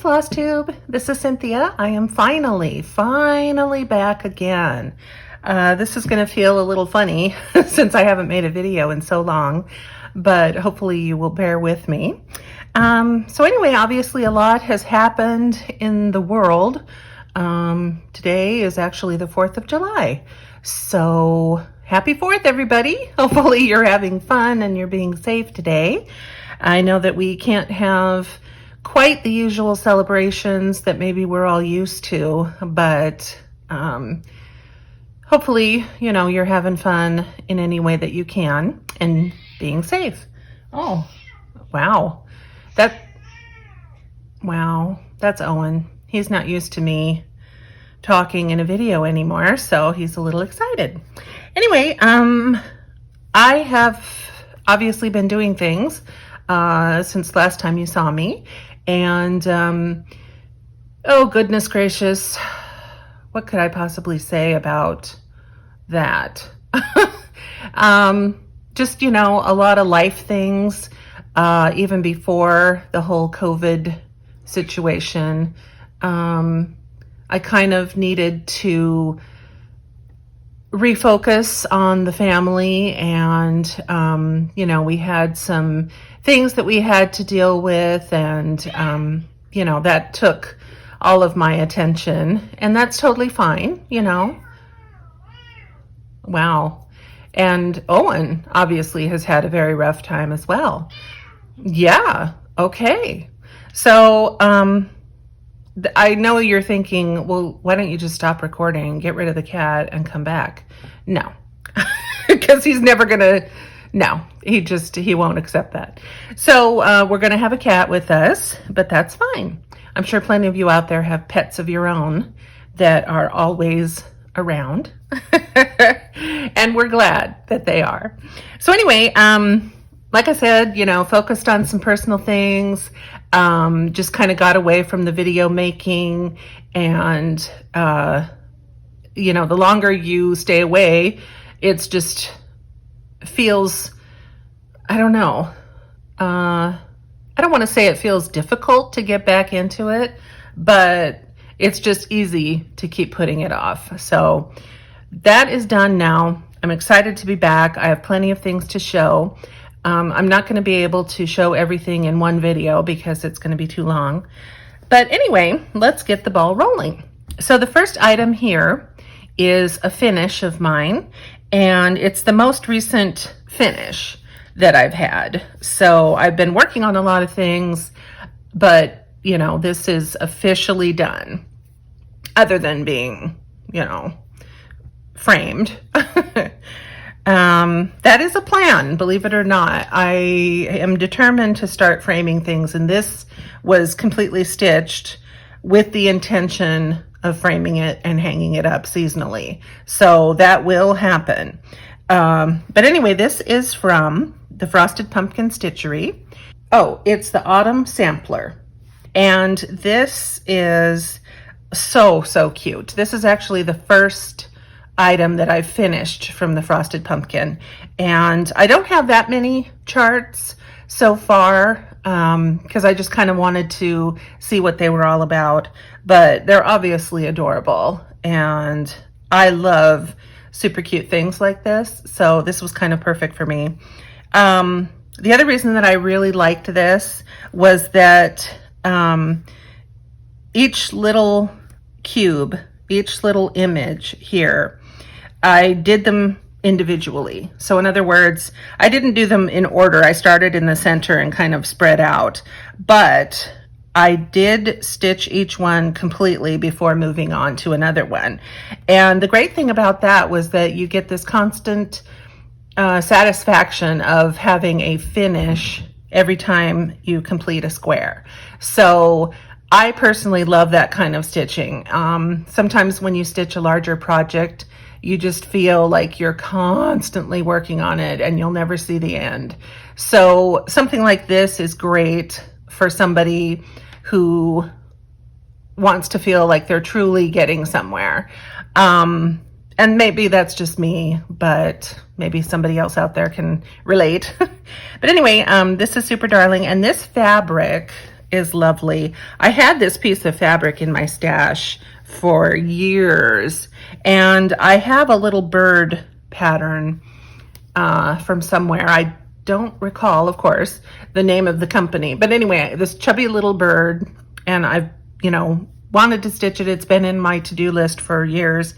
FlossTube, this is Cynthia. I am finally back again. This is going to feel a little funny since I haven't made a video in so long, but hopefully you will bear with me. So anyway, obviously a lot has happened in the world. Today is actually the 4th of July. So happy 4th, everybody. Hopefully you're having fun and you're being safe today. I know that we can't have quite the usual celebrations that maybe we're all used to, but hopefully, you know, you're having fun in any way that you can and being safe. Oh, wow. That's Owen. He's not used to me talking in a video anymore, so he's a little excited. Anyway, I have obviously been doing things since last time you saw me. And, oh goodness gracious, what could I possibly say about that? Just, you know, a lot of life things, even before the whole COVID situation. I kind of needed to refocus on the family, and you know, we had some things that we had to deal with, and you know, that took all of my attention, and that's totally fine, you know. Wow. And Owen obviously has had a very rough time as well. Yeah, okay. So I know you're thinking, well, why don't you just stop recording, get rid of the cat, and come back? No, because he's never gonna, no, he won't accept that. So we're gonna have a cat with us, but that's fine. I'm sure plenty of you out there have pets of your own that are always around, and we're glad that they are. So anyway, like I said, you know, focused on some personal things, just kind of got away from the video making, and you know, the longer you stay away, it's just feels, I don't know, I don't want to say it feels difficult to get back into it, but it's just easy to keep putting it off. So that is done now. I'm excited to be back. I have plenty of things to show. I'm not going to be able to show everything in one video because it's going to be too long. But anyway, let's get the ball rolling. So the first item here is a finish of mine, and it's the most recent finish that I've had. So I've been working on a lot of things, but you know, this is officially done, other than being, you know, framed. That is a plan, believe it or not. I am determined to start framing things, and this was completely stitched with the intention of framing it and hanging it up seasonally. So that will happen. But anyway, this is from the Frosted Pumpkin Stitchery. Oh, it's the Autumn Sampler. And this is so cute. This is actually the first item that I've finished from the Frosted Pumpkin, and I don't have that many charts so far because I just kind of wanted to see what they were all about, but they're obviously adorable, and I love super cute things like this, so this was kind of perfect for me. The other reason that I really liked this was that each little cube, each little image here, I did them individually. So in other words, I didn't do them in order. I started in the center and kind of spread out, but I did stitch each one completely before moving on to another one. And the great thing about that was that you get this constant satisfaction of having a finish every time you complete a square. So I personally love that kind of stitching. Sometimes when you stitch a larger project, you just feel like you're constantly working on it and you'll never see the end. So something like this is great for somebody who wants to feel like they're truly getting somewhere. And maybe that's just me, but maybe somebody else out there can relate. But anyway, this is super darling, and this fabric is lovely. I had this piece of fabric in my stash for years, and I have a little bird pattern from somewhere. I don't recall, of course, the name of the company, but anyway, this chubby little bird, and I've, wanted to stitch it. It's been in my to-do list for years.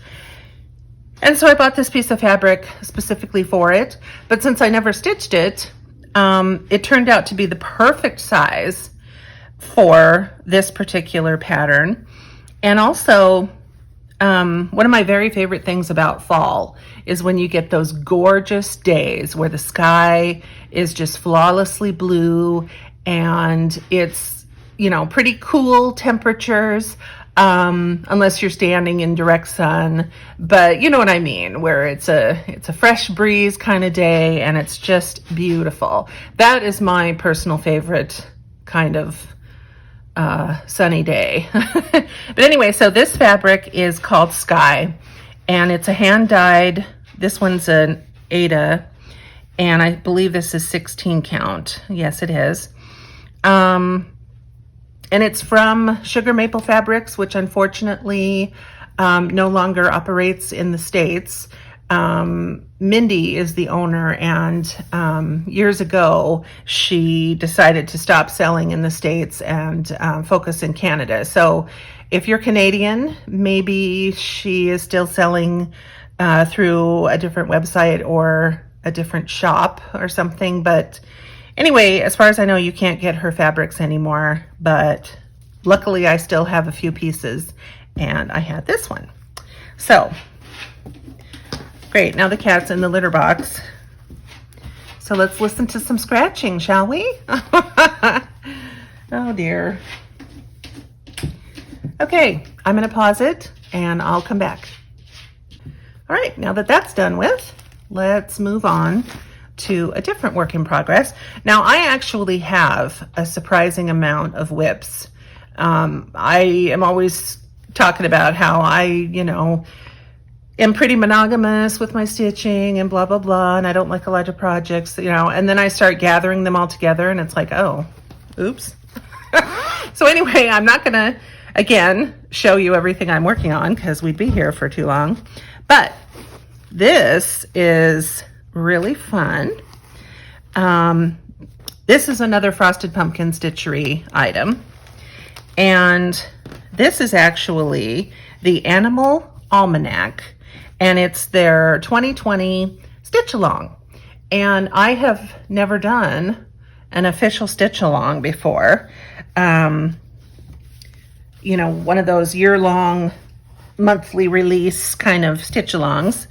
And so I bought this piece of fabric specifically for it, but since I never stitched it, it turned out to be the perfect size for this particular pattern. And also, one of my very favorite things about fall is when you get those gorgeous days where the sky is just flawlessly blue and it's, pretty cool temperatures, unless you're standing in direct sun, but you know what I mean, where it's a fresh breeze kind of day and it's just beautiful. That is my personal favorite kind of sunny day. But anyway, so this fabric is called Sky, and it's a hand dyed, this one's an Ada, and I believe this is 16 count. Yes, it is. And it's from Sugar Maple Fabrics, which unfortunately no longer operates in the States. Mindy is the owner, and years ago she decided to stop selling in the States and focus in Canada. So if you're Canadian, maybe she is still selling through a different website or a different shop or something. But anyway, as far as I know, you can't get her fabrics anymore, but luckily I still have a few pieces, and I had this one. So great, now the cat's in the litter box. So let's listen to some scratching, shall we? Oh dear. Okay, I'm gonna pause it and I'll come back. All right, now that that's done with, let's move on to a different work in progress. Now, I actually have a surprising amount of whips. I am always talking about how I, am pretty monogamous with my stitching and blah, blah, blah, and I don't like a lot of projects, and then I start gathering them all together and it's like, oh, oops. So anyway, I'm not gonna, again, show you everything I'm working on because we'd be here for too long, but this is really fun. This is another Frosted Pumpkin Stitchery item, and this is actually the Animal Almanac, and it's their 2020 stitch along, and I have never done an official stitch along before. One of those year-long monthly release kind of stitch alongs,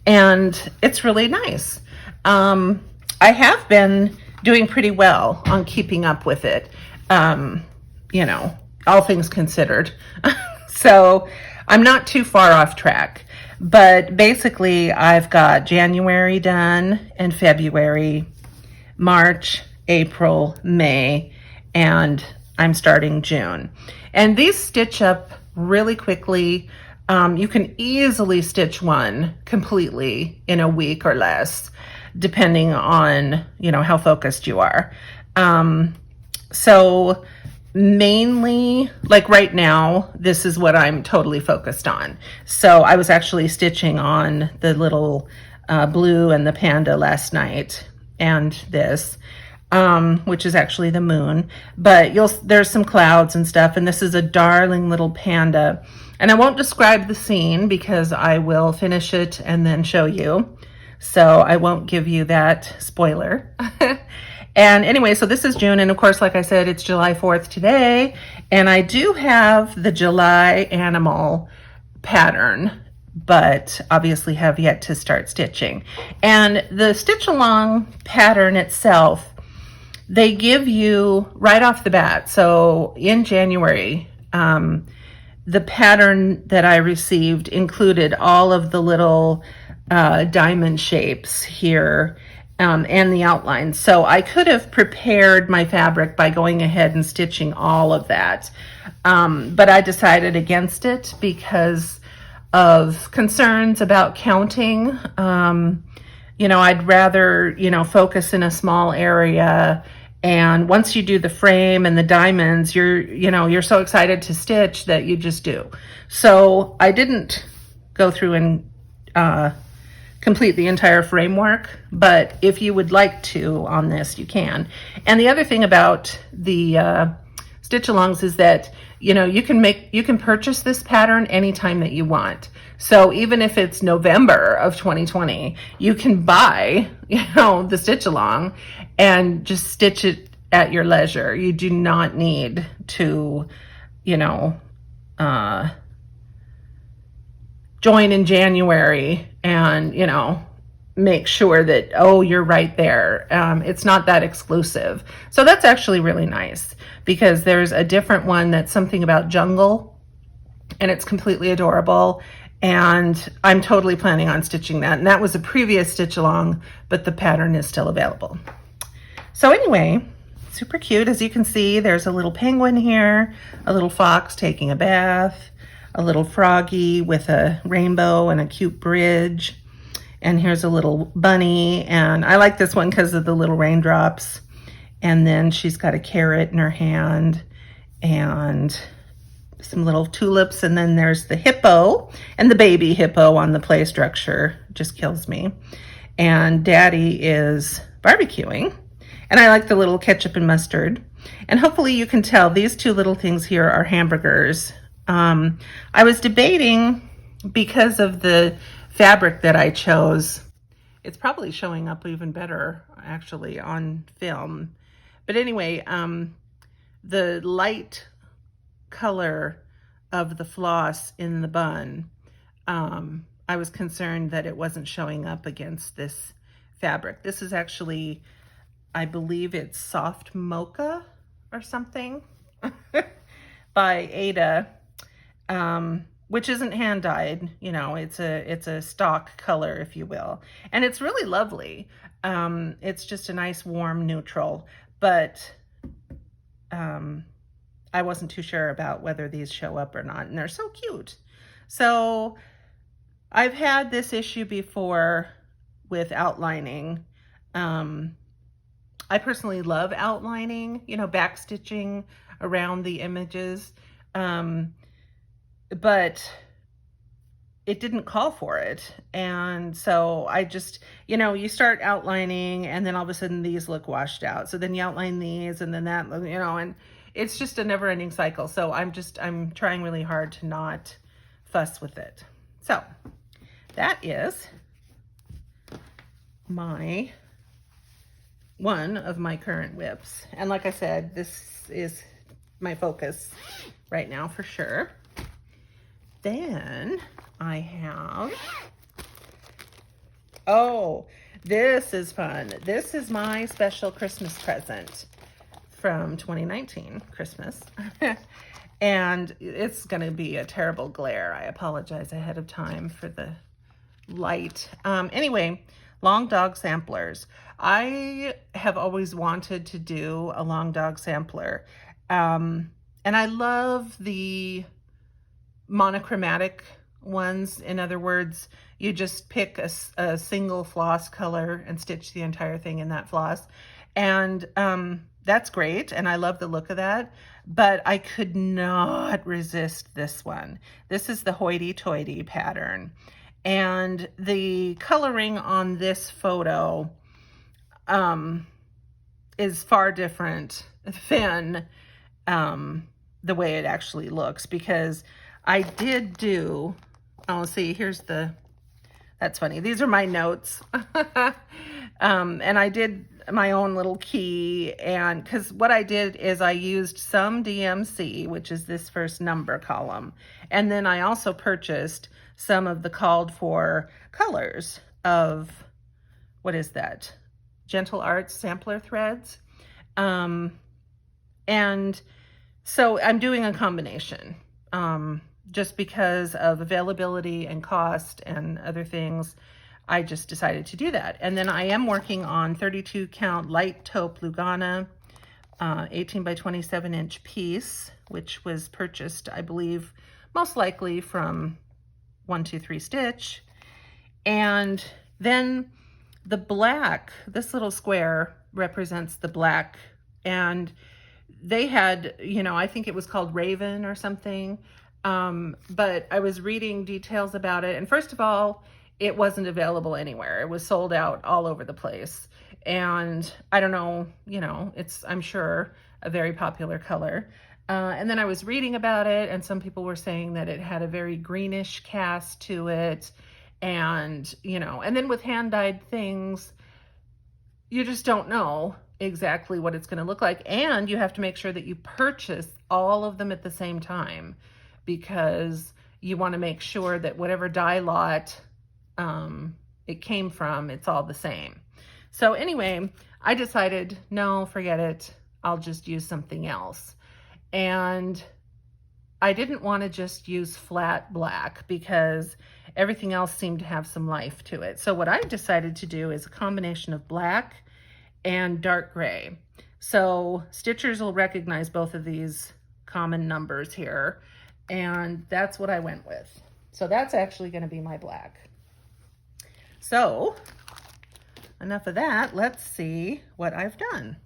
and it's really nice. I have been doing pretty well on keeping up with it, all things considered. So I'm not too far off track, but basically I've got January done and February, March, April, May, and I'm starting June. And these stitch up really quickly. You can easily stitch one completely in a week or less, depending on, how focused you are. So mainly, like right now, this is what I'm totally focused on. So I was actually stitching on the little blue and the panda last night, and this, which is actually the moon, but there's some clouds and stuff, and this is a darling little panda. And I won't describe the scene because I will finish it and then show you. So I won't give you that spoiler. And anyway, so this is June. And of course, like I said, it's July 4th today. And I do have the July animal pattern, but obviously have yet to start stitching. And the stitch along pattern itself, they give you right off the bat. So in January, the pattern that I received included all of the little diamond shapes here and the outline. So I could have prepared my fabric by going ahead and stitching all of that. But I decided against it because of concerns about counting. I'd rather, focus in a small area And once you do the frame and the diamonds, you're so excited to stitch that you just do. So I didn't go through and complete the entire framework, but if you would like to on this, you can. And the other thing about the stitch alongs is that you can purchase this pattern anytime that you want. So even if it's November of 2020, you can buy the stitch along and just stitch it at your leisure. You do not need to join in January and make sure that, oh, you're right there. It's not that exclusive. So that's actually really nice, because there's a different one that's something about jungle, and it's completely adorable. And I'm totally planning on stitching that. And that was a previous stitch along, but the pattern is still available. So anyway, super cute. As you can see, there's a little penguin here, a little fox taking a bath, a little froggy with a rainbow and a cute bridge. And here's a little bunny, and I like this one because of the little raindrops. And then she's got a carrot in her hand and some little tulips. And then there's the hippo, and the baby hippo on the play structure just kills me. And Daddy is barbecuing, and I like the little ketchup and mustard. And hopefully you can tell these two little things here are hamburgers. I was debating, because of the fabric that I chose, it's probably showing up even better actually on film. But anyway, the light color of the floss in the bun, I was concerned that it wasn't showing up against this fabric. This is actually, I believe it's soft mocha or something by Ada, which isn't hand dyed. It's a stock color, if you will, and it's really lovely. It's just a nice warm neutral, but I wasn't too sure about whether these show up or not, and they're so cute. So I've had this issue before with outlining. I personally love outlining, back stitching around the images, but it didn't call for it. And so I just, you start outlining, and then all of a sudden these look washed out. So then you outline these, and then that, and it's just a never ending cycle. So I'm trying really hard to not fuss with it. So that is one of my current whips. And like I said, this is my focus right now for sure. Then I have, oh, this is fun. This is my special Christmas present from 2019 Christmas. And it's going to be a terrible glare. I apologize ahead of time for the light. Anyway, long dog samplers. I have always wanted to do a long dog sampler. And I love the monochromatic ones. In other words, you just pick a single floss color and stitch the entire thing in that floss. And that's great, and I love the look of that, but I could not resist this one. This is the Hoity-Toity Pattern, and the coloring on this photo is far different than the way it actually looks, because I did do, oh, see, that's funny. These are my notes. And I did my own little key, and because what I did is I used some DMC, which is this first number column. And then I also purchased some of the called for colors of, what is that? Gentle Arts sampler threads. And so I'm doing a combination. Just because of availability and cost and other things, I just decided to do that. And then I am working on 32 count light taupe Lugana, 18 by 27 inch piece, which was purchased, I believe, most likely from 123 Stitch. And then the black, this little square represents the black And they had, you know, I think it was called Raven or something. But I was reading details about it. And first of all, it wasn't available anywhere. It was sold out all over the place. And I don't know, you know, it's, I'm sure, a very popular color. And then I was reading about it, and some people were saying that it had a very greenish cast to it. And, you know, and then with hand-dyed things, you just don't know exactly what it's going to look like. And you have to make sure that you purchase all of them at the same time, because you want to make sure that whatever dye lot it came from, it's all the same. So anyway, I decided, no, forget it. I'll just use something else. And I didn't want to just use flat black because everything else seemed to have some life to it. So what I decided to do is a combination of black and dark gray. So stitchers will recognize both of these common numbers here, and that's what I went with. So that's actually going to be my black. So enough of that. Let's see what I've done.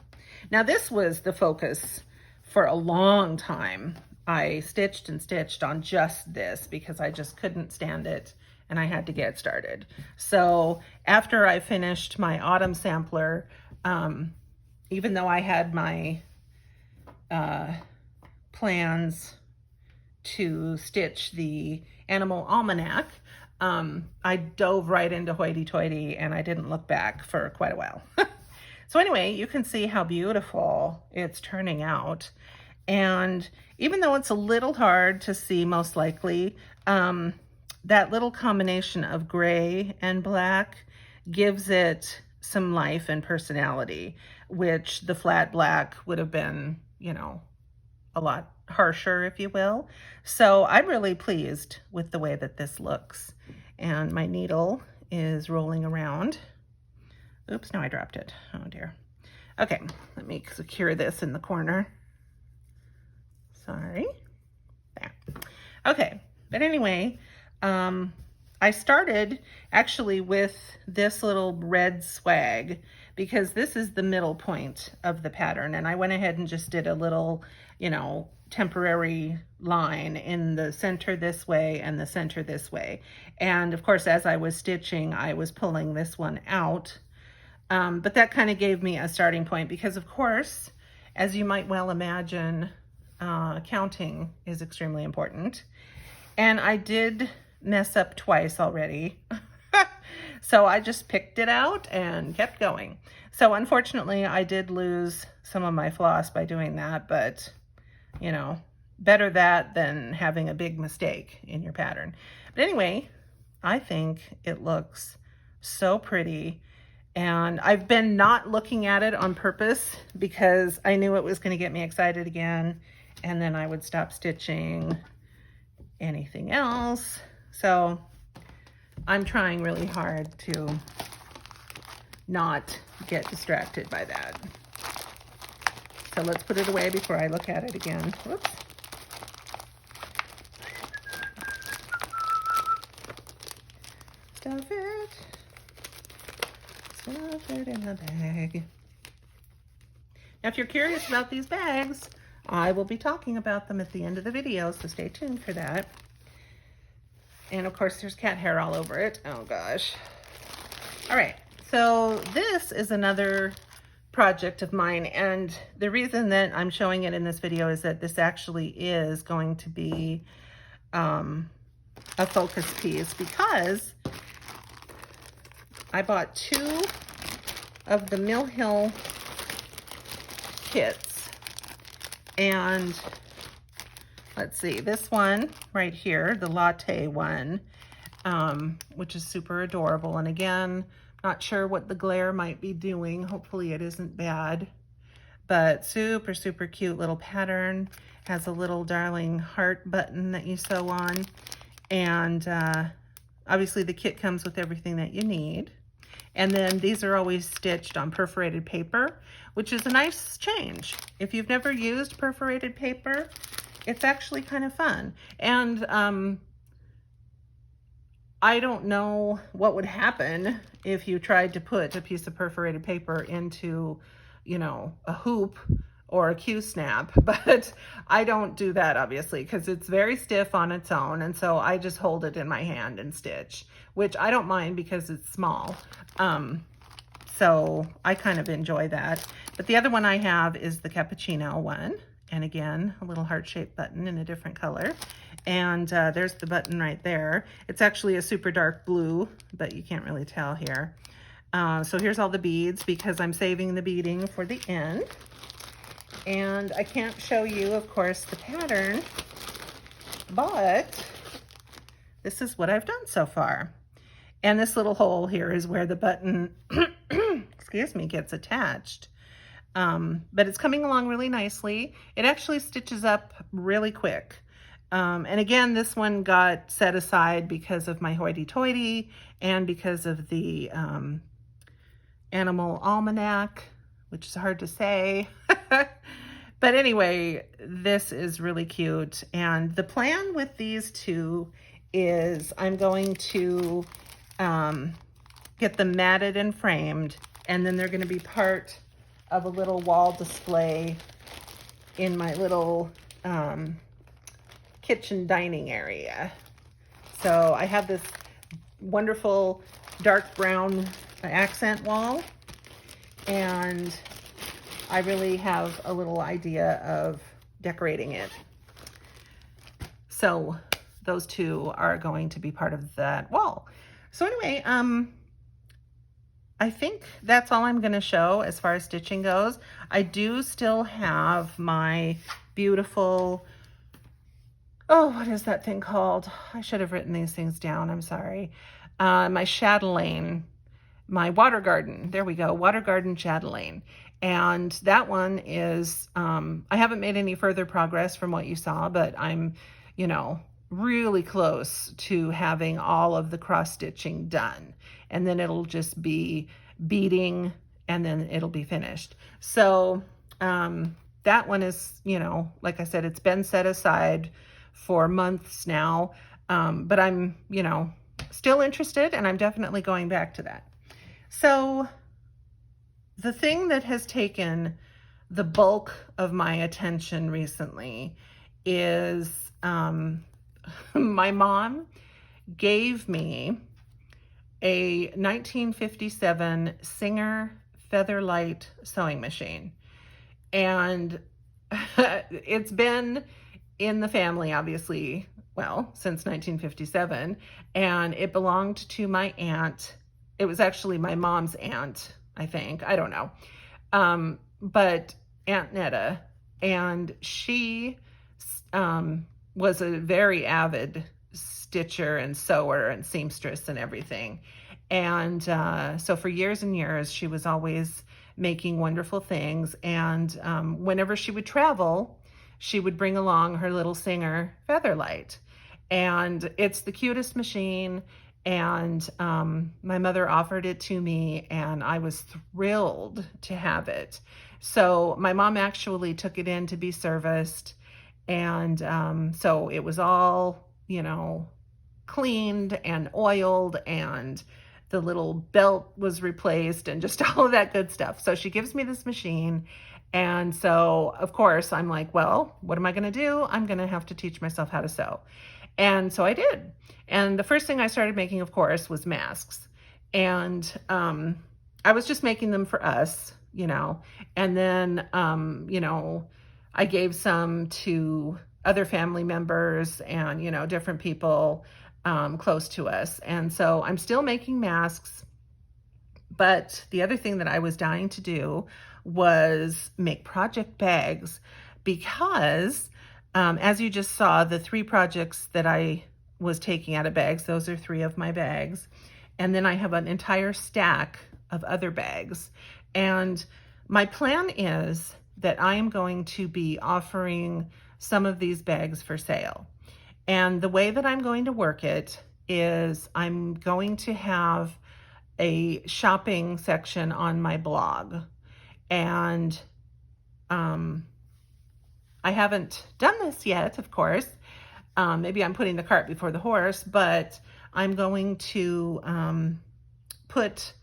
Now this was the focus for a long time. I stitched and stitched on just this because I just couldn't stand it and I had to get started. So after I finished my autumn sampler, even though I had my plans to stitch the animal almanac, I dove right into Hoity-Toity and I didn't look back for quite a while. So anyway, you can see how beautiful it's turning out. And even though it's a little hard to see, most likely, that little combination of gray and black gives it some life and personality, which the flat black would have been, you know, a lot harsher, if you will. So I'm really pleased with the way that this looks. And my needle is rolling around. Oops, no, I dropped it. Oh dear. Okay, let me secure this in the corner. Sorry. There. Okay, but anyway, I started actually with this little red swag because this is the middle point of the pattern, and I went ahead and just did a little, you know, temporary line in the center this way and the center this way. And of course, as I was stitching, I was pulling this one out. But that kind of gave me a starting point because, of course, as you might well imagine, counting is extremely important. And I did mess up twice already. So I just picked it out and kept going. So unfortunately, I did lose some of my floss by doing that, but you know, better that than having a big mistake in your pattern. But anyway, I think it looks so pretty. And I've been not looking at it on purpose because I knew it was going to get me excited again, and then I would stop stitching anything else. So I'm trying really hard to not get distracted by that. So let's put it away before I look at it again. Whoops. Stuff it. Stuff it in the bag. Now, if you're curious about these bags, I will be talking about them at the end of the video, so stay tuned for that. And of course, there's cat hair all over it. Oh gosh. All right, so this is another project of mine, and the reason that I'm showing it in this video is that this actually is going to be a focus piece because I bought 2 of the Mill Hill kits, and let's see, this one right here, the latte one, which is super adorable. And again, not sure what the glare might be doing. Hopefully it isn't bad, but super, super cute little pattern. Has a little darling heart button that you sew on. And obviously the kit comes with everything that you need. And then these are always stitched on perforated paper, which is a nice change. If you've never used perforated paper, it's actually kind of fun. And I don't know what would happen if you tried to put a piece of perforated paper into you know, a hoop or a Q-snap, but I don't do that obviously because it's very stiff on its own. And so I just hold it in my hand and stitch, which I don't mind because it's small. So I kind of enjoy that. But the other one I have is the cappuccino one. And again, a little heart-shaped button in a different color. And there's the button right there. It's actually a super dark blue, but you can't really tell here. So here's all the beads because I'm saving the beading for the end. And I can't show you, of course, the pattern, but this is what I've done so far. And this little hole here is where the button, excuse me, gets attached. But it's coming along really nicely. It actually stitches up really quick. And again, this one got set aside because of my hoity-toity and because of the animal almanac, which is hard to say. But anyway, this is really cute. And the plan with these two is I'm going to get them matted and framed, and then they're going to be part of a little wall display in my little kitchen dining area. So I have this wonderful dark brown accent wall, and I really have a little idea of decorating it. So those two are going to be part of that wall. So anyway, I think that's all I'm going to show as far as stitching goes. I do still have my beautiful, oh, what is that thing called? I should have written these things down. I'm sorry. My chatelaine, my water garden. There we go. Water garden chatelaine. And that one is, I haven't made any further progress from what you saw, but I'm, you know, really close to having all of the cross stitching done. And then it'll just be beading and then it'll be finished. So that one is, you know, like I said, it's been set aside for months now. But I'm, you know, still interested, and I'm definitely going back to that. So the thing that has taken the bulk of my attention recently is my mom gave me a 1957 Singer Featherlight sewing machine. And it's been in the family, obviously, well, since 1957. And it belonged to my aunt. It was actually my mom's aunt, I think. I don't know. But Aunt Netta. And she was a very avid stitcher and sewer and seamstress and everything. And so for years and years, she was always making wonderful things. And whenever she would travel, she would bring along her little Singer Featherlight. And it's the cutest machine. And my mother offered it to me, and I was thrilled to have it. So my mom actually took it in to be serviced. And so it was all, you know, cleaned and oiled, and the little belt was replaced and just all of that good stuff. So she gives me this machine. And so, of course, I'm like, well, what am I going to do? I'm going to have to teach myself how to sew. And so I did. And the first thing I started making, of course, was masks. And I was just making them for us, you know. And then, you know, I gave some to other family members and, you know, different people close to us. And so I'm still making masks. But the other thing that I was dying to do was make project bags, because as you just saw, the 3 projects that I was taking out of bags, those are 3 of my bags. And then I have an entire stack of other bags. And my plan is that I am going to be offering some of these bags for sale. And the way that I'm going to work it is I'm going to have a shopping section on my blog. And I haven't done this yet, of course. Maybe I'm putting the cart before the horse, but I'm going to put,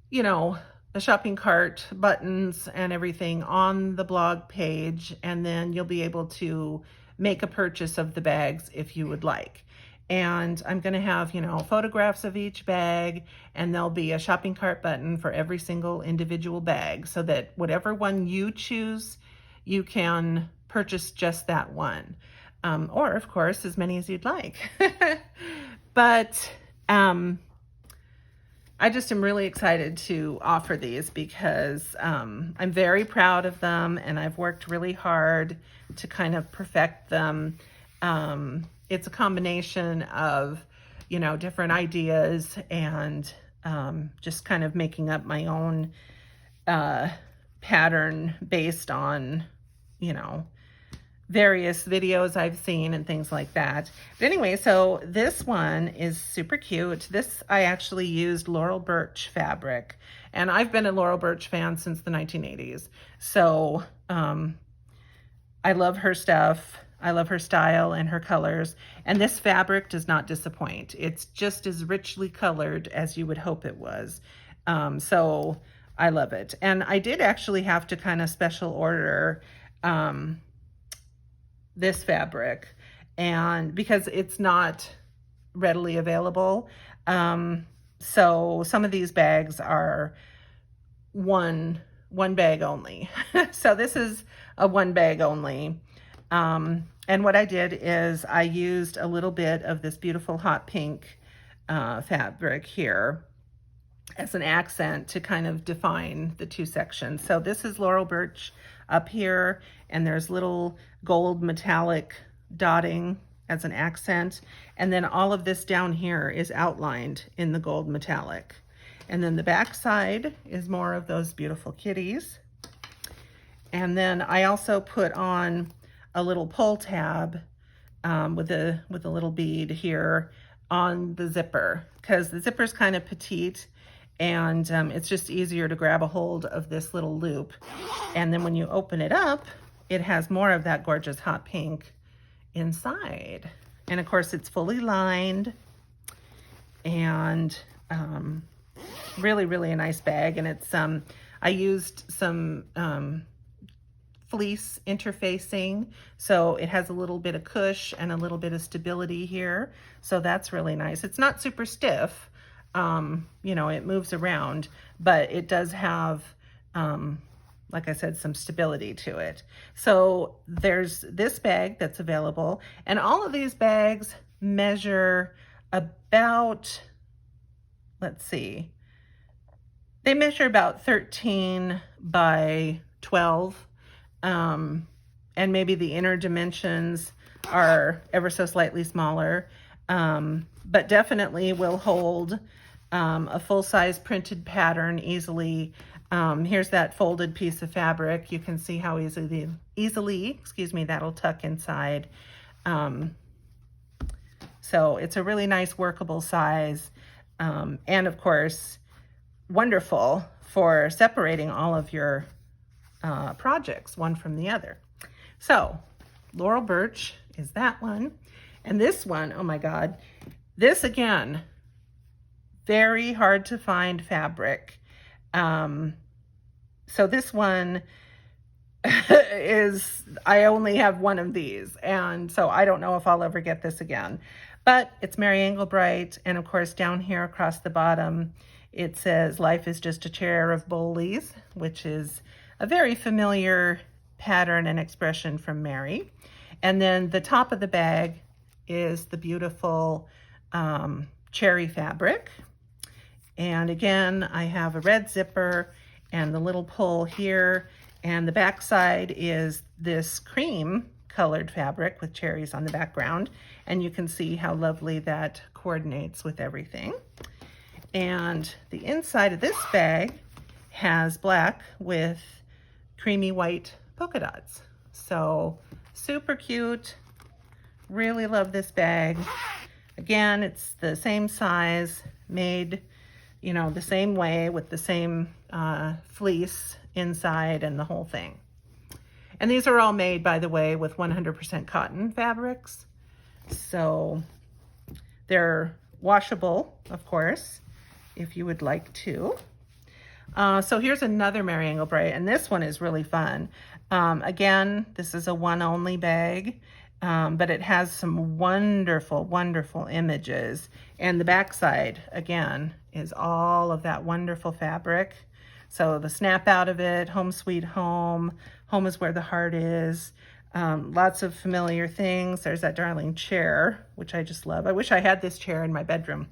you know, the shopping cart buttons and everything on the blog page, and then you'll be able to make a purchase of the bags if you would like. And I'm going to have, you know, photographs of each bag, and there'll be a shopping cart button for every single individual bag, so that whatever one you choose, you can purchase just that one. Or of course, as many as you'd like. But I just am really excited to offer these because I'm very proud of them, and I've worked really hard to kind of perfect them. It's a combination of, you know, different ideas and just kind of making up my own pattern based on, you know, various videos I've seen and things like that. But anyway, so this one is super cute. This, I actually used Laurel Birch fabric, and I've been a Laurel Birch fan since the 1980s. So I love her stuff. I love her style and her colors, and this fabric does not disappoint. It's just as richly colored as you would hope it was. So I love it. And I did actually have to kind of special order this fabric, and because it's not readily available. So some of these bags are one bag only. So this is a one bag only. And what I did is I used a little bit of this beautiful hot pink fabric here as an accent to kind of define the two sections. So this is Laurel Birch up here, and there's little gold metallic dotting as an accent. And then all of this down here is outlined in the gold metallic. And then the back side is more of those beautiful kitties. And then I also put on a little pull tab with a little bead here on the zipper, because the zipper is kind of petite, and it's just easier to grab a hold of this little loop. And then when you open it up, it has more of that gorgeous hot pink inside. And of course it's fully lined, and really, really a nice bag. And it's I used some fleece interfacing, so it has a little bit of cush and a little bit of stability here, so that's really nice. It's not super stiff, you know, it moves around, but it does have, like I said, some stability to it. So there's this bag that's available, and all of these bags measure about, let's see, they measure about 13 by 12. And maybe the inner dimensions are ever so slightly smaller, but definitely will hold a full-size printed pattern easily. Here's that folded piece of fabric. You can see how easily, excuse me, that'll tuck inside. So it's a really nice workable size, and of course, wonderful for separating all of your projects one from the other. So Laurel Birch is that one, and this one, oh my God, this again, very hard to find fabric. So this one is, I only have one of these, and so I don't know if I'll ever get this again, but it's Mary Englebright. And of course down here across the bottom it says life is just a chair of bolies, which is a very familiar pattern and expression from Mary. And then the top of the bag is the beautiful cherry fabric. And again, I have a red zipper and the little pull here, and the back side is this cream colored fabric with cherries on the background, and you can see how lovely that coordinates with everything. And the inside of this bag has black with creamy white polka dots. So super cute. Really love this bag. Again, it's the same size, made, you know, the same way with the same fleece inside and the whole thing. And these are all made, by the way, with 100% cotton fabrics. So they're washable, of course, if you would like to. So here's another Mary Englebright, and this one is really fun. Again, this is a one only bag, but it has some wonderful, wonderful images. And the backside, again, is all of that wonderful fabric. So the snap out of it, home sweet home, home is where the heart is. Lots of familiar things. There's that darling chair, which I just love. I wish I had this chair in my bedroom.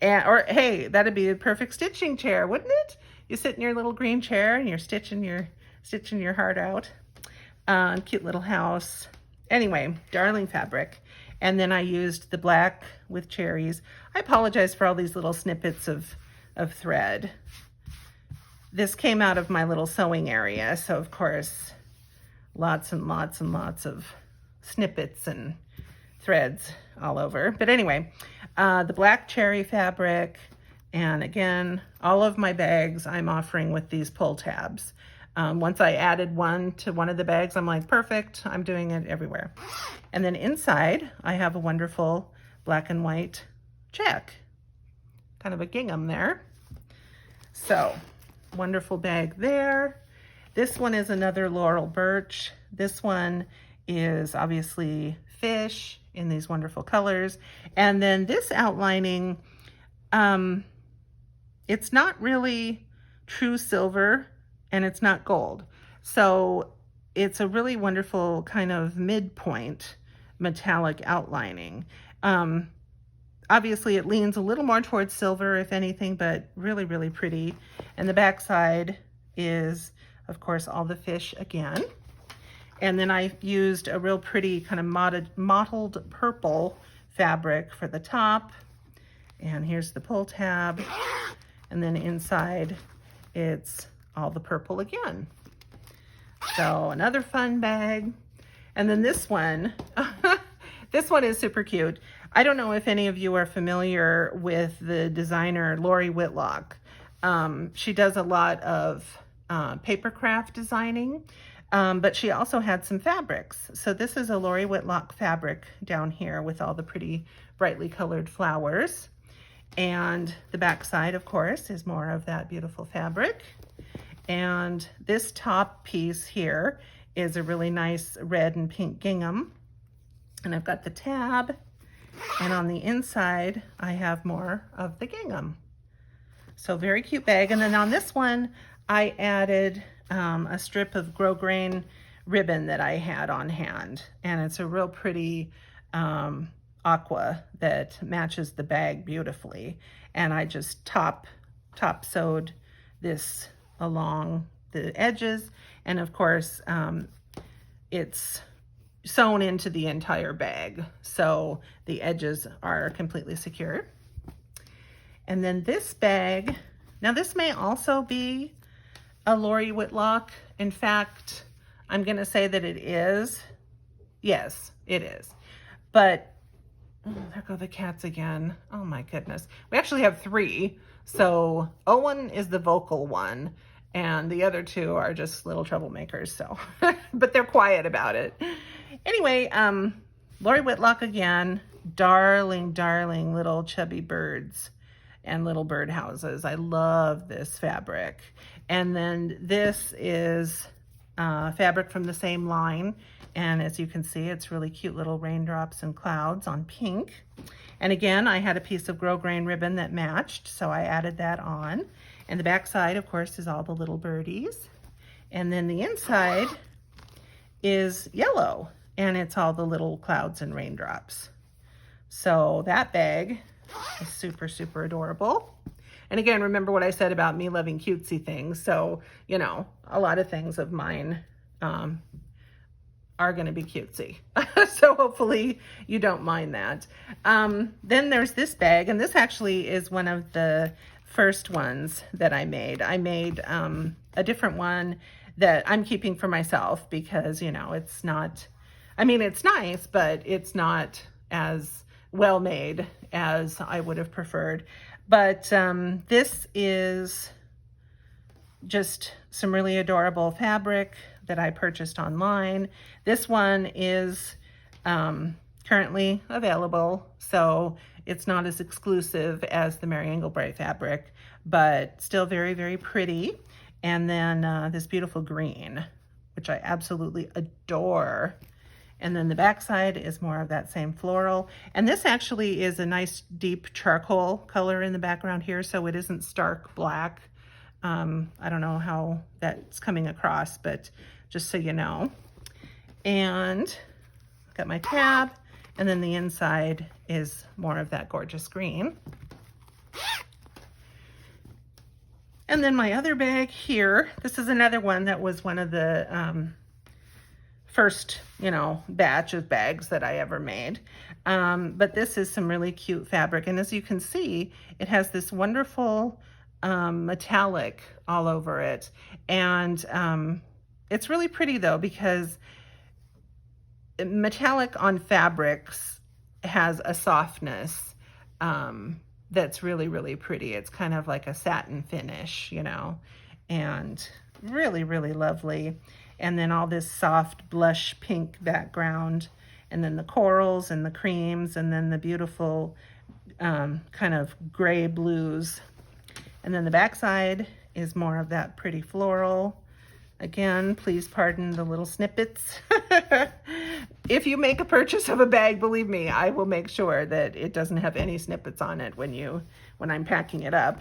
Or hey, that'd be a perfect stitching chair, wouldn't it? You sit in your little green chair and you're stitching your heart out. Cute little house. Anyway, darling fabric. And then I used the black with cherries. I apologize for all these little snippets of thread. This came out of my little sewing area, so of course, lots and lots and lots of snippets and threads all over. But anyway, the black cherry fabric, and again, all of my bags I'm offering with these pull tabs. Once I added one to one of the bags, I'm like, perfect, I'm doing it everywhere. And then inside, I have a wonderful black and white check, kind of a gingham there. So, wonderful bag there. This one is another Laurel Birch. This one is obviously fish in these wonderful colors. And then this outlining, it's not really true silver and it's not gold. So it's a really wonderful kind of midpoint metallic outlining. Obviously it leans a little more towards silver if anything, but really, really pretty. And the back side is, of course, all the fish again. And then I used a real pretty kind of mottled purple fabric for the top. And here's the pull tab. And then inside, it's all the purple again. So another fun bag. And then this one, this one is super cute. I don't know if any of you are familiar with the designer Lori Whitlock. She does a lot of paper craft designing, but she also had some fabrics. So this is a Lori Whitlock fabric down here with all the pretty brightly colored flowers. And the back side, of course, is more of that beautiful fabric. And this top piece here is a really nice red and pink gingham. And I've got the tab. And on the inside, I have more of the gingham. So very cute bag. And then on this one, I added a strip of grosgrain ribbon that I had on hand. And it's a real pretty aqua that matches the bag beautifully. And I just top sewed this along the edges. And of course, it's sewn into the entire bag, so the edges are completely secure. And then this bag, now this may also be a Lori Whitlock. In fact, I'm gonna say that it is. Yes, it is. But, oh, there go the cats again. Oh my goodness. We actually have three. So Owen is the vocal one, and the other two are just little troublemakers, so, but they're quiet about it. Anyway, Lori Whitlock again, darling, darling little chubby birds and little bird houses. I love this fabric. And then this is fabric from the same line. And as you can see, it's really cute little raindrops and clouds on pink. And again, I had a piece of grosgrain ribbon that matched, so I added that on. And the back side, of course, is all the little birdies. And then the inside is yellow, and it's all the little clouds and raindrops. So that bag is super, super adorable. And again, remember what I said about me loving cutesy things. So, you know, a lot of things of mine are gonna be cutesy. So hopefully you don't mind that. Then there's this bag, and this actually is one of the first ones that I made. I made a different one that I'm keeping for myself because, you know, it's not, I mean, it's nice, but it's not as well made as I would have preferred. But this is just some really adorable fabric that I purchased online. This one is currently available, so it's not as exclusive as the Mary Englebright fabric, but still very, very pretty. And then this beautiful green, which I absolutely adore. And then the back side is more of that same floral. And this actually is a nice deep charcoal color in the background here, so it isn't stark black. I don't know how that's coming across, but just so you know. And got my tab, and then the inside is more of that gorgeous green. And then my other bag here, this is another one that was one of the first, batch of bags that I ever made. But this is some really cute fabric. And as you can see, it has this wonderful metallic all over it. And it's really pretty though, because metallic on fabrics has a softness that's really, really pretty. It's kind of like a satin finish, and really, really lovely. And then all this soft blush pink background, and then the corals and the creams, and then the beautiful kind of gray blues. And then the backside is more of that pretty floral. Again, please pardon the little snippets. If you make a purchase of a bag, believe me, I will make sure that it doesn't have any snippets on it when I'm packing it up.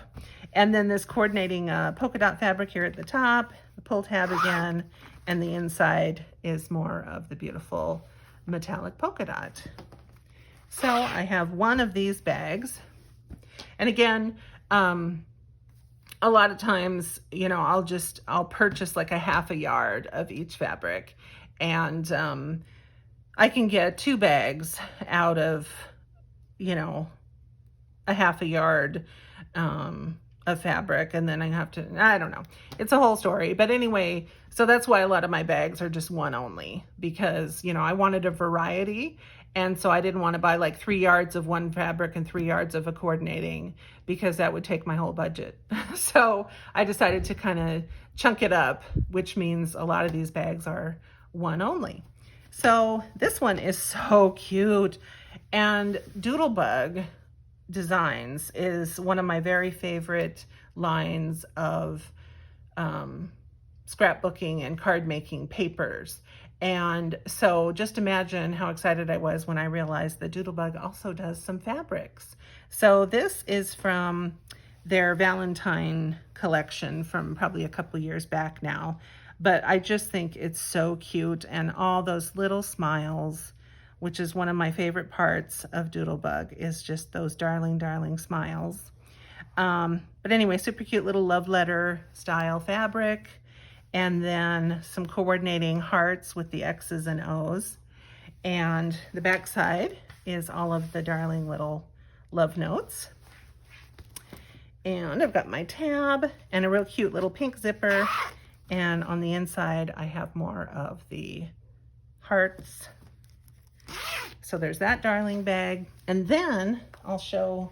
And then this coordinating polka dot fabric here at the top, the pull tab again, and the inside is more of the beautiful metallic polka dot. So I have one of these bags. And again, a lot of times, I'll purchase like a half a yard of each fabric, and I can get 2 bags out of, a half a yard of fabric, and then I have to, I don't know. It's a whole story. But anyway, so that's why a lot of my bags are just one only, because, I wanted a variety. And so I didn't want to buy like 3 yards of one fabric and 3 yards of a coordinating, because that would take my whole budget. So I decided to kind of chunk it up, which means a lot of these bags are one only. So this one is so cute. And Doodlebug Designs is one of my very favorite lines of scrapbooking and card making papers. And so just imagine how excited I was when I realized that Doodlebug also does some fabrics. So this is from their Valentine collection from probably a couple years back now. But I just think it's so cute, and all those little smiles, which is one of my favorite parts of Doodlebug, is just those darling, darling smiles. But anyway, super cute little love letter style fabric. And then some coordinating hearts with the X's and O's. And the back side is all of the darling little love notes. And I've got my tab and a real cute little pink zipper. And on the inside, I have more of the hearts. So there's that darling bag. And then I'll show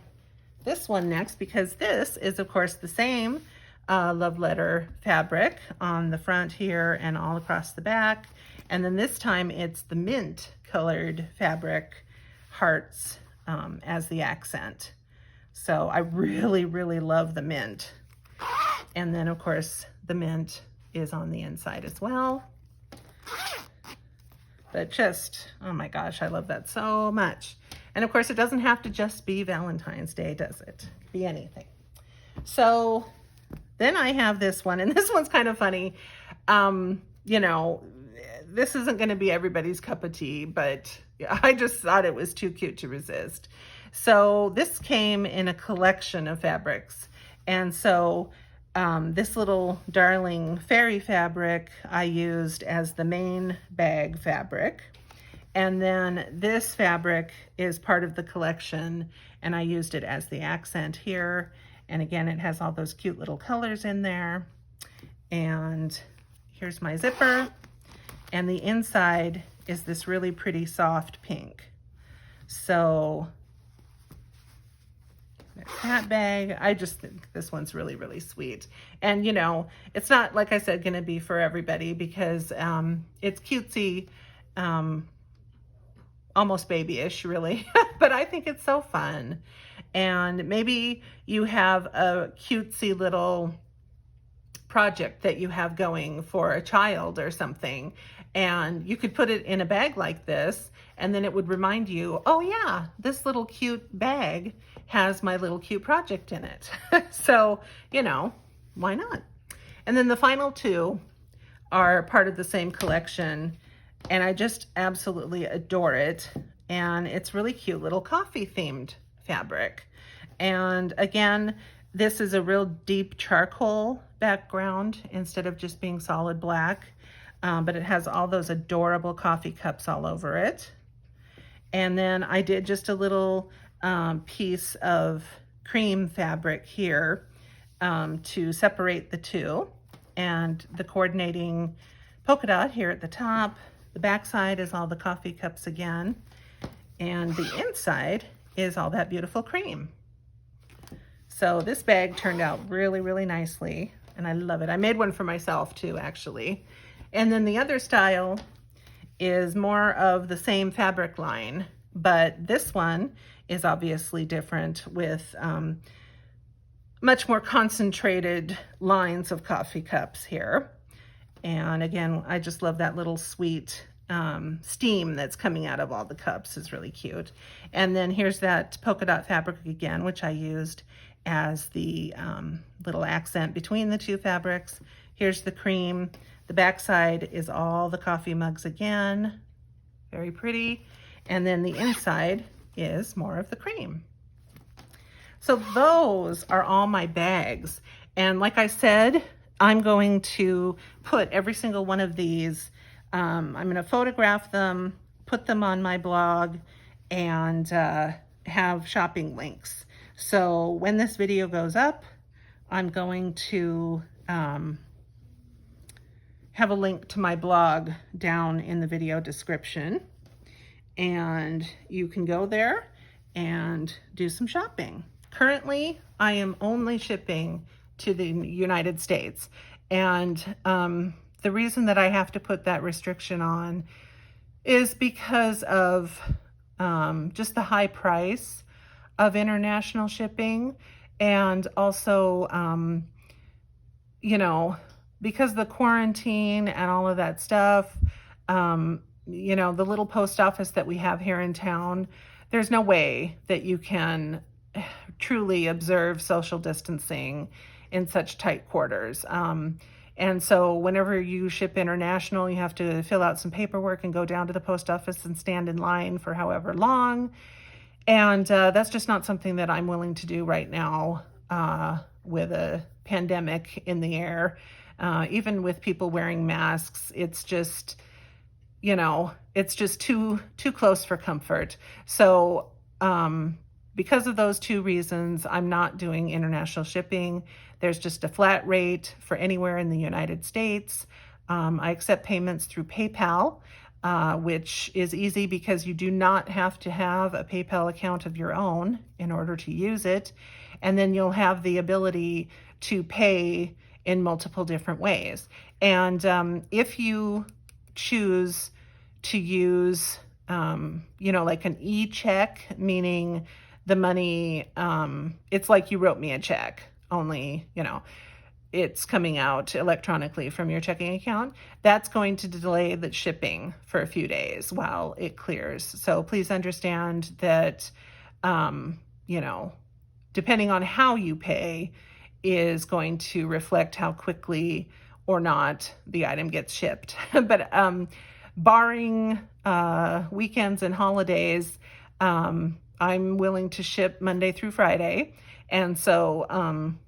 this one next, because this is, of course, the same love letter fabric on the front here and all across the back. And then this time it's the mint colored fabric hearts as the accent. So I really, really love the mint. And then of course the mint is on the inside as well. But just, oh my gosh, I love that so much. And of course it doesn't have to just be Valentine's Day, does it? It could be anything. So then I have this one, and this one's kind of funny. This isn't going to be everybody's cup of tea, but I just thought it was too cute to resist. So this came in a collection of fabrics. And so this little darling fairy fabric I used as the main bag fabric. And then this fabric is part of the collection, and I used it as the accent here. And again, it has all those cute little colors in there. And here's my zipper. And the inside is this really pretty soft pink. So there's that bag. I just think this one's really, really sweet. And it's not, like I said, gonna be for everybody, because it's cutesy. almost babyish, really, but I think it's so fun. And maybe you have a cutesy little project that you have going for a child or something, and you could put it in a bag like this, and then it would remind you, oh yeah, this little cute bag has my little cute project in it. So, you know, why not? And then the final two are part of the same collection, and I just absolutely adore it. And it's really cute little coffee themed fabric. And again, this is a real deep charcoal background instead of just being solid black, but it has all those adorable coffee cups all over it. And then I did just a little piece of cream fabric here to separate the two, and the coordinating polka dot here at the top. The back side is all the coffee cups again, and the inside is all that beautiful cream. So this bag turned out really, really nicely, and I love it. I made one for myself too, actually. And then the other style is more of the same fabric line, but this one is obviously different with much more concentrated lines of coffee cups here. And again, I just love that little sweet steam that's coming out of all the cups is really cute. And then here's that polka dot fabric again, which I used as the little accent between the two fabrics. Here's the cream. The back side is all the coffee mugs again. Very pretty. And then the inside is more of the cream. So those are all my bags. And like I said, I'm going to put every single one of these, I'm going to photograph them, put them on my blog, and have shopping links. So when this video goes up, I'm going to have a link to my blog down in the video description, and you can go there and do some shopping. Currently, I am only shipping to the United States, and the reason that I have to put that restriction on is because of just the high price of international shipping, and also you know, because the quarantine and all of that stuff, you know, the little post office that we have here in town, there's no way that you can truly observe social distancing in such tight quarters. And so whenever you ship international, you have to fill out some paperwork and go down to the post office and stand in line for however long. And that's just not something that I'm willing to do right now with a pandemic in the air. Even with people wearing masks, it's just, you know, it's just too close for comfort. So because of those two reasons, I'm not doing international shipping. There's just a flat rate for anywhere in the United States. I accept payments through PayPal, which is easy because you do not have to have a PayPal account of your own in order to use it. And then you'll have the ability to pay in multiple different ways. And if you choose to use, you know, like an e-check, meaning the money, it's like you wrote me a check, only, you know, it's coming out electronically from your checking account. That's going to delay the shipping for a few days while it clears. So please understand that, you know, depending on how you pay is going to reflect how quickly or not the item gets shipped. But barring weekends and holidays, I'm willing to ship Monday through Friday. And so,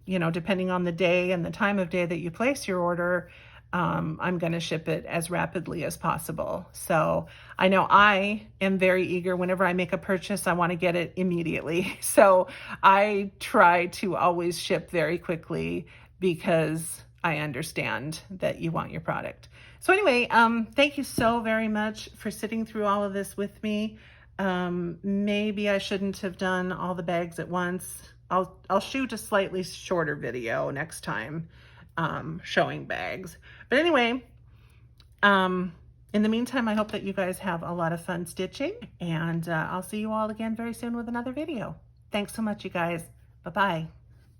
you know, depending on the day and the time of day that you place your order, I'm going to ship it as rapidly as possible. So I know I am very eager. Whenever I make a purchase, I want to get it immediately. So I try to always ship very quickly because I understand that you want your product. So anyway, thank you so very much for sitting through all of this with me. Maybe I shouldn't have done all the bags at once. I'll shoot a slightly shorter video next time, showing bags. But anyway, In the meantime, I hope that you guys have a lot of fun stitching, and I'll see you all again very soon with another video. Thanks so much, you guys. Bye-bye.